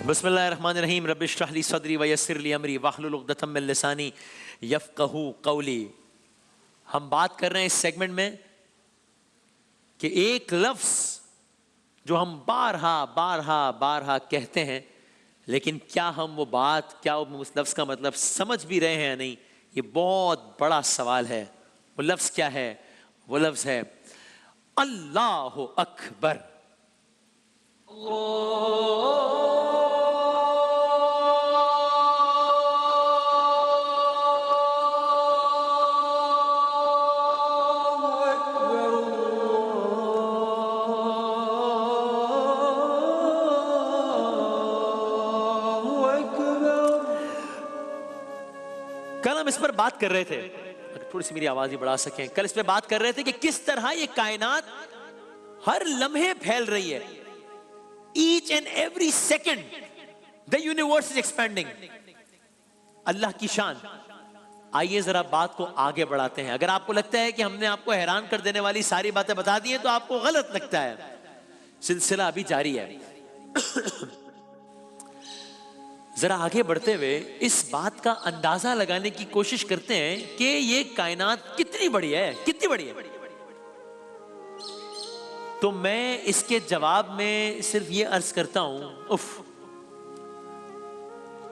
بسم اللہ الرحمن الرحیم رب اشرح لی صدری ویسر لی امری واحلل عقدۃ من لسانی یفقہوا قولی. ہم بات کر رہے ہیں اس سیگمنٹ میں کہ ایک لفظ جو ہم بارہا کہتے ہیں، لیکن کیا ہم وہ بات، کیا اس لفظ کا مطلب سمجھ بھی رہے ہیں یا نہیں، یہ بہت بڑا سوال ہے. وہ لفظ کیا ہے؟ وہ لفظ ہے اللہ اکبر. کل ہم اس پر بات کر رہے تھے، تھوڑی سی میری آواز ہی بڑھا سکیں، کل اس پہ بات کر رہے تھے کہ کس طرح یہ کائنات ہر لمحے پھیل رہی ہے. Each and every second the universe is expanding. اللہ کی شان. آئیے ذرا بات کو آگے بڑھاتے ہیں. اگر آپ کو لگتا ہے کہ ہم نے آپ کو حیران کر دینے والی ساری باتیں بتا دی ہیں تو آپ کو غلط لگتا ہے. سلسلہ ابھی جاری ہے. ذرا آگے بڑھتے ہوئے اس بات کا اندازہ لگانے کی کوشش کرتے ہیں کہ یہ کائنات کتنی بڑی ہے، کتنی بڑی ہے. تو میں اس کے جواب میں صرف یہ عرض کرتا ہوں،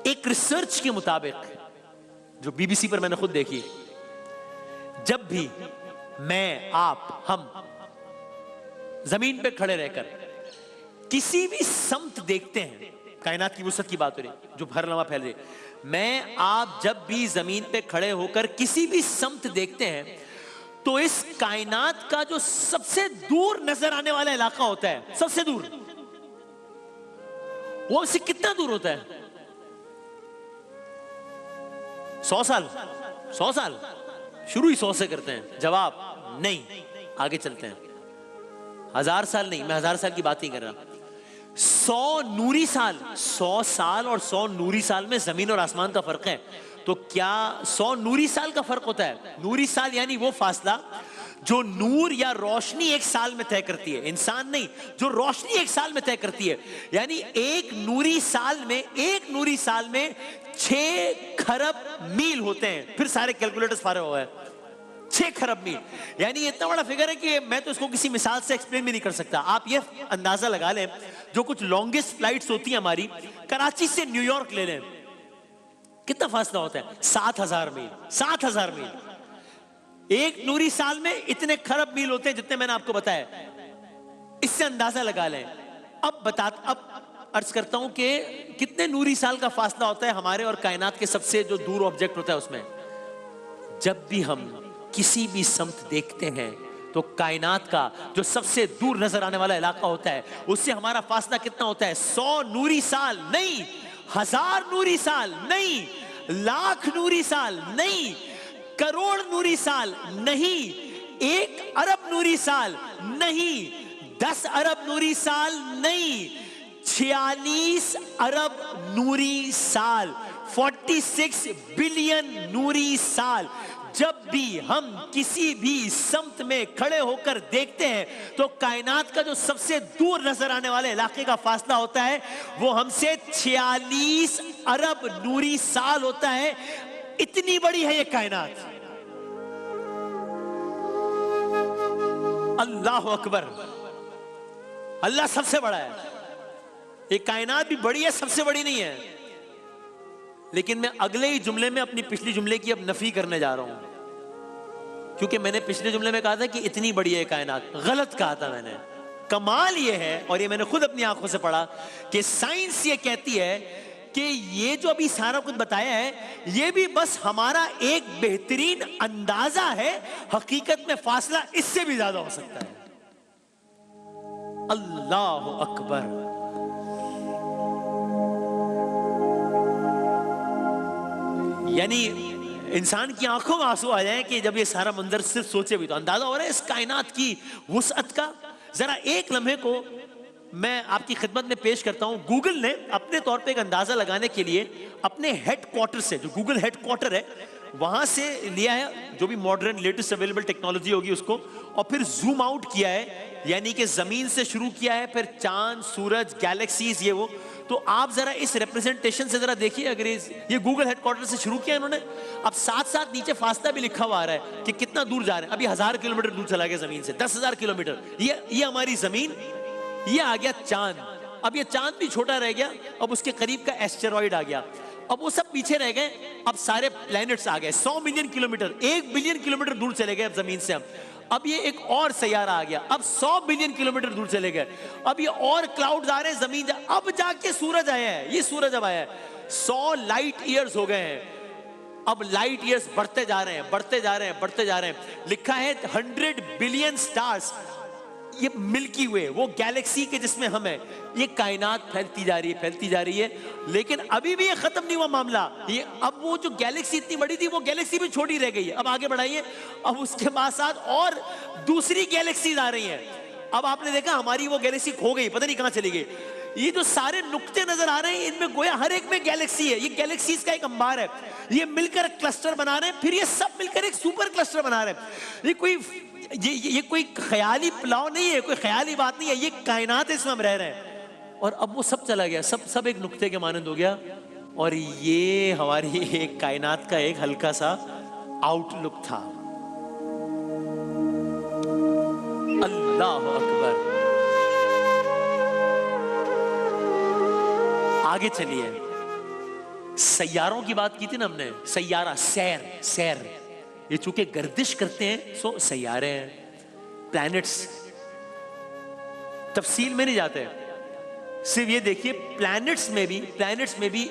ایک ریسرچ کے مطابق جو بی بی سی پر میں نے خود دیکھی، جب بھی میں، آپ، ہم زمین پہ کھڑے رہ کر کسی بھی سمت دیکھتے ہیں، کائنات کی وسعت کی بات ہو رہی جو ہر لمحہ پھیل رہی ہے، میں، آپ جب بھی زمین پہ کھڑے ہو کر کسی بھی سمت دیکھتے ہیں تو اس کائنات کا جو سب سے دور نظر آنے والا علاقہ ہوتا ہے، سب سے دور، وہ اس سے کتنا دور ہوتا ہے؟ 100 سال؟ 100 سال؟ شروع ہی 100 سے کرتے ہیں. جواب نہیں. آگے چلتے ہیں. 1000 سال نہیں، میں 1000 سال کی بات نہیں کر رہا. 100 نوری سال. 100 سال اور 100 نوری سال میں زمین اور آسمان کا فرق ہے. تو کیا 100 نوری سال کا فرق ہوتا ہے؟ نوری سال یعنی وہ فاصلہ جو نور یا روشنی ایک سال میں طے کرتی ہے، انسان نہیں، جو روشنی ایک سال میں طے کرتی ہے. یعنی ایک نوری سال میں 6 کھرب میل ہوتے ہیں. پھر سارے کیلکولیٹرز فارغ ہو گئے. 6 کھرب میل یعنی اتنا بڑا فگر ہے کہ میں تو اس کو کسی مثال سے ایکسپلین بھی نہیں کر سکتا. آپ یہ اندازہ لگا لیں، جو کچھ لانگسٹ فلائٹس ہوتی ہیں ہماری، کراچی سے نیو یارک لے لیں، کتنا فاصلہ ہوتا ہے؟ 7000 میل. 7000 میل. ایک نوری سال میں اتنے کھرب میل ہوتے ہیں جتنے میں نے آپ کو بتایا. اس سے اندازہ لگا لیں. اب عرض کرتا ہوں کہ کتنے نوری سال کا فاصلہ ہوتا ہے ہمارے اور کائنات کے سب سے جو دور آبجیکٹ ہوتا ہے اس میں. جب بھی ہم کسی بھی سمت دیکھتے ہیں تو کائنات کا جو سب سے دور نظر آنے والا علاقہ ہوتا ہے، اس سے ہمارا فاصلہ کتنا ہوتا ہے؟ 100 نوری سال نہیں، 1000 نوری سال نہیں، لاکھ نوری سال نہیں، کروڑ نوری سال نہیں، 1 ارب نوری سال نہیں، 10 ارب نوری سال نہیں، 46 ارب نوری سال، 46 بلین نوری سال. جب بھی ہم کسی بھی سمت میں کھڑے ہو کر دیکھتے ہیں تو کائنات کا جو سب سے دور نظر آنے والے علاقے کا فاصلہ ہوتا ہے وہ ہم سے 46 ارب نوری سال ہوتا ہے. اتنی بڑی ہے یہ کائنات. اللہ اکبر. اللہ سب سے بڑا ہے. یہ کائنات بھی بڑی ہے، سب سے بڑی نہیں ہے. لیکن میں اگلے ہی جملے میں اپنی پچھلی جملے کی اب نفی کرنے جا رہا ہوں، کیونکہ میں نے پچھلے جملے میں کہا تھا کہ اتنی بڑی ہے کائنات. غلط کہا تھا میں نے. کمال یہ ہے، اور یہ میں نے خود اپنی آنکھوں سے پڑھا، کہ سائنس یہ کہتی ہے کہ یہ جو ابھی سارا کچھ بتایا ہے یہ بھی بس ہمارا ایک بہترین اندازہ ہے. حقیقت میں فاصلہ اس سے بھی زیادہ ہو سکتا ہے. اللہ اکبر. یعنی انسان کی آنکھوں میں آنسو آ جائیں کہ جب یہ سارا منظر صرف سوچے بھی تو اندازہ ہو رہا ہے اس کائنات کی وسعت کا. ذرا ایک لمحے کو میں آپ کی خدمت میں پیش کرتا ہوں. گوگل نے اپنے طور پہ ایک اندازہ لگانے کے لیے اپنے ہیڈ کوارٹر سے، جو گوگل ہیڈ کوارٹر ہے وہاں سے لیا ہے جو بھی ماڈرن لیٹسٹ اویلیبل ٹیکنالوجی ہوگی اس کو، اور پھر زوم آؤٹ کیا ہے، یعنی کہ زمین سے شروع کیا ہے، پھر چاند، سورج، گیلیکسیز، یہ وہ. تو آپ ذرا اس ریپرزنٹیشن سے ذرا دیکھیے، اگر یہ گوگل ہیڈ کوارٹر سے شروع کیا انہوں نے، اب ساتھ ساتھ نیچے فاصلہ بھی لکھا ہوا آ رہا ہے کہ کتنا دور جا رہے ہیں. ابھی 1000 کلومیٹر دور چلا گیا زمین سے، 10,000 کلومیٹر. یہ ہماری زمین، یہ آ گیا چاند. اب یہ چاند بھی چھوٹا رہ گیا، اب اس کے قریب کا ایسٹرائڈ آ گیا، اب وہ سب پیچھے رہ گئے. اب سارے پلینٹس آ گئے 100 ملین کلومیٹر، 1 بلین کلومیٹر دور چلے گئے اب زمین سے. اب یہ ایک اور سیارہ آ گیا، اب 100 بلین کلومیٹر دور چلے گئے. اب یہ اور کلاؤڈز آ رہے ہیں زمین، اب جا کے سورج آیا ہے. یہ سورج اب آیا ہے، 100 لائٹ ایئرز ہو گئے ہیں. اب لائٹ ایئرز بڑھتے جا رہے ہیں، بڑھتے جا رہے ہیں، بڑھتے جا رہے ہیں. لکھا ہے 100 بلین سٹارز، یہ ملکی وے، وہ گیلیکسی کے جس میں ہم ہیں. یہ کائنات پھیلتی جا رہی ہے، پھیلتی جا رہی ہے. لیکن ابھی بھی یہ ختم نہیں ہوا معاملہ. یہ اب وہ جو گیلیکسی اتنی بڑی تھی، وہ گیلیکسی بھی چھوٹی رہ گئی ہے. اب آگے بڑھائیے، اب اس کے بعد ساتھ اور دوسری گیلیکسیز آ رہی ہیں. اب آپ نے دیکھا ہماری وہ گیلیکسی کھو گئی، پتہ نہیں کہاں چلی گئی. یہ جو سارے نقطے نظر آ رہے ہیں، ان میں گویا ہر ایک میں گیلیکسی ہے. یہ گیلیکسیز کا ایک انبار ہے. یہ مل کر کلسٹر بنا رہے ہیں، پھر یہ سب مل کر ایک سپر کلسٹر بنا رہے ہیں. یہ کوئی خیالی پلاؤ نہیں ہے، کوئی خیالی بات نہیں ہے. یہ کائنات ہے، اس میں ہم رہ رہے ہیں. اور اب وہ سب چلا گیا، سب ایک نقطے کے مانند ہو گیا. اور یہ ہماری ایک کائنات کا ایک ہلکا سا آؤٹ لک تھا. اللہ اکبر. آگے چلیے، سیاروں کی بات کی تھی نا ہم نے. سیارہ، سیر، یہ چونکہ گردش کرتے ہیں سو سیارے ہیں، پلانٹس. تفصیل میں نہیں جاتے، صرف یہ دیکھیے پلانٹس میں بھی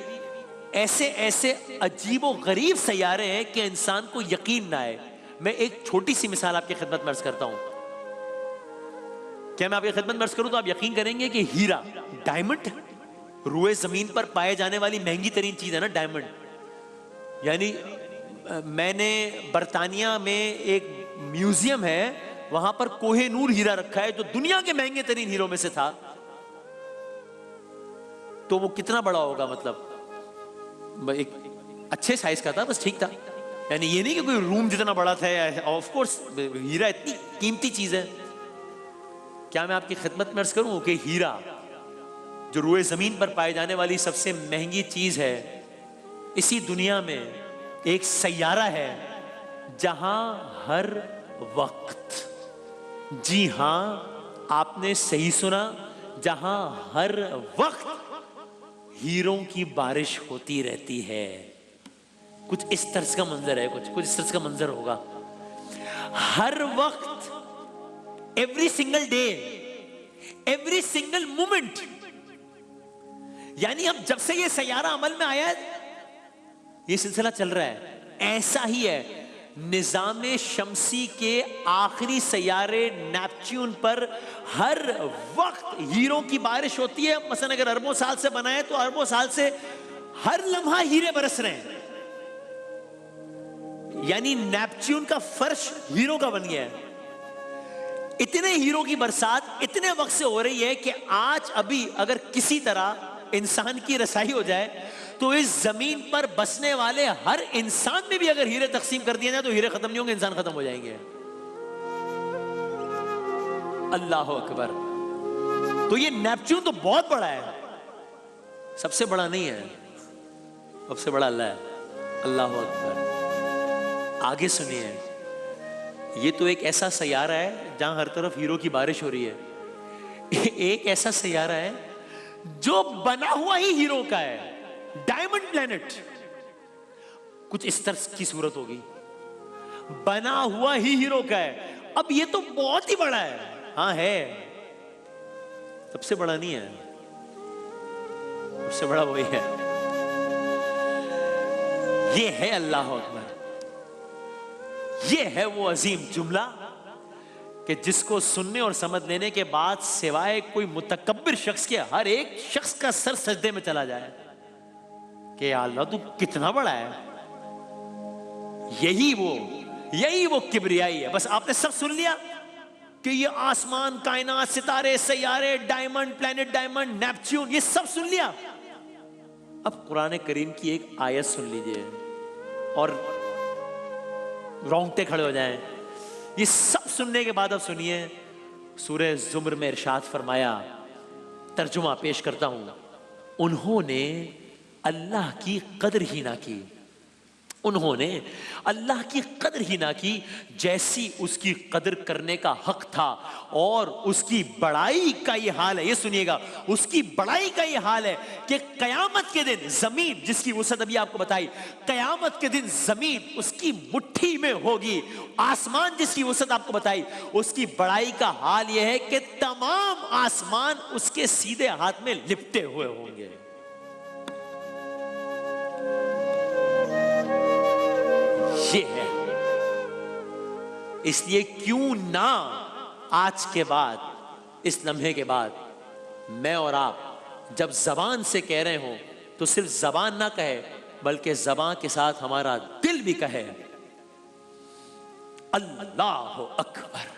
ایسے عجیب و غریب سیارے ہیں کہ انسان کو یقین نہ آئے. میں ایک چھوٹی سی مثال آپ کی خدمت میں عرض کرتا ہوں. کیا میں آپ کی خدمت میں عرض کروں تو آپ یقین کریں گے کہ ہیرا، ڈائمنڈ، روئے زمین پر پائے جانے والی مہنگی ترین چیز ہے نا ڈائمنڈ. یعنی میں نے برطانیہ میں ایک میوزیم ہے، وہاں پر کوہ نور ہیرا رکھا ہے جو دنیا کے مہنگے ترین ہیروں میں سے تھا. تو وہ کتنا بڑا ہوگا، مطلب ایک اچھے سائز کا تھا، بس ٹھیک تھا. یعنی یہ نہیں کہ کوئی روم جتنا بڑا تھا. آف کورس ہیرا اتنی قیمتی چیز ہے. کیا میں آپ کی خدمت میں عرض کروں کہ ہیرا جو روئے زمین پر پائے جانے والی سب سے مہنگی چیز ہے، اسی دنیا میں ایک سیارہ ہے جہاں ہر وقت، جی ہاں آپ نے صحیح سنا، جہاں ہر وقت ہیروں کی بارش ہوتی رہتی ہے. کچھ اس طرز کا منظر ہے، کچھ اس طرز کا منظر ہوگا. ہر وقت، every single day, every single moment. یعنی اب جب سے یہ سیارہ عمل میں آیا ہے، یہ سلسلہ چل رہا ہے. ایسا ہی ہے نظام شمسی کے آخری سیارے نیپچون پر ہر وقت ہیروں کی بارش ہوتی ہے. مثلا اگر اربوں سال سے بنا ہے تو اربوں سال سے ہر لمحہ ہیرے برس رہے ہیں. یعنی نیپچون کا فرش ہیروں کا بن گیا ہے. اتنے ہیروں کی برسات اتنے وقت سے ہو رہی ہے کہ آج ابھی اگر کسی طرح انسان کی رسائی ہو جائے تو اس زمین پر بسنے والے ہر انسان میں بھی اگر ہیرے تقسیم کر دیے جائیں تو ہیرے ختم نہیں ہوں گے، انسان ختم ہو جائیں گے. اللہ اکبر. تو یہ نیپچون تو بہت بڑا ہے، سب سے بڑا نہیں ہے، سب سے بڑا اللہ ہے. اللہ اکبر. آگے سنیے، یہ تو ایک ایسا سیارہ ہے جہاں ہر طرف ہیروں کی بارش ہو رہی ہے. ایک ایسا سیارہ ہے جو بنا ہوا ہی ہیروں کا ہے، ڈائمنڈ پلینٹ. کچھ اس طرح کی صورت ہوگی، بنا ہوا ہی ہیروں کا ہے. اب یہ تو بہت ہی بڑا ہے. ہاں ہے، سب سے بڑا نہیں ہے، سب سے بڑا وہی ہے. یہ ہے اللہ اکبر. یہ ہے وہ عظیم جملہ کہ جس کو سننے اور سمجھ لینے کے بعد سوائے کوئی متکبر شخص کے ہر ایک شخص کا سر سجدے میں چلا جائے کہ یا اللہ تو کتنا بڑا ہے. یہی وہ کبریائی ہے. بس آپ نے سب سن لیا کہ یہ آسمان، کائنات، ستارے، سیارے، ڈائمنڈ، پلینٹ ڈائمنڈ، نیپچون، یہ سب سن لیا. اب قرآن کریم کی ایک آیت سن لیجئے اور رونگٹے کھڑے ہو جائیں. یہ سب سننے کے بعد اب سنیے، سورہ زمر میں ارشاد فرمایا، ترجمہ پیش کرتا ہوں. انہوں نے اللہ کی قدر ہی نہ کی، انہوں نے اللہ کی قدر ہی نہ کی جیسی اس کی قدر کرنے کا حق تھا۔ اور اس کی بڑائی کا یہ حال ہے، یہ سنیے گا، اس کی بڑائی کا یہ حال ہے کہ قیامت کے دن زمین جس کی وسعت ابھی آپ کو بتائی، قیامت کے دن زمین اس کی مٹھی میں ہوگی، آسمان جس کی وسعت آپ کو بتائی، اس کی بڑائی کا حال یہ ہے کہ تمام آسمان اس کے سیدھے ہاتھ میں لپٹے ہوئے ہوں گے۔ یہ ہے، اس لیے کیوں نہ آج کے بعد، اس لمحے کے بعد، میں اور آپ جب زبان سے کہہ رہے ہوں تو صرف زبان نہ کہے بلکہ زبان کے ساتھ ہمارا دل بھی کہے اللہ اکبر۔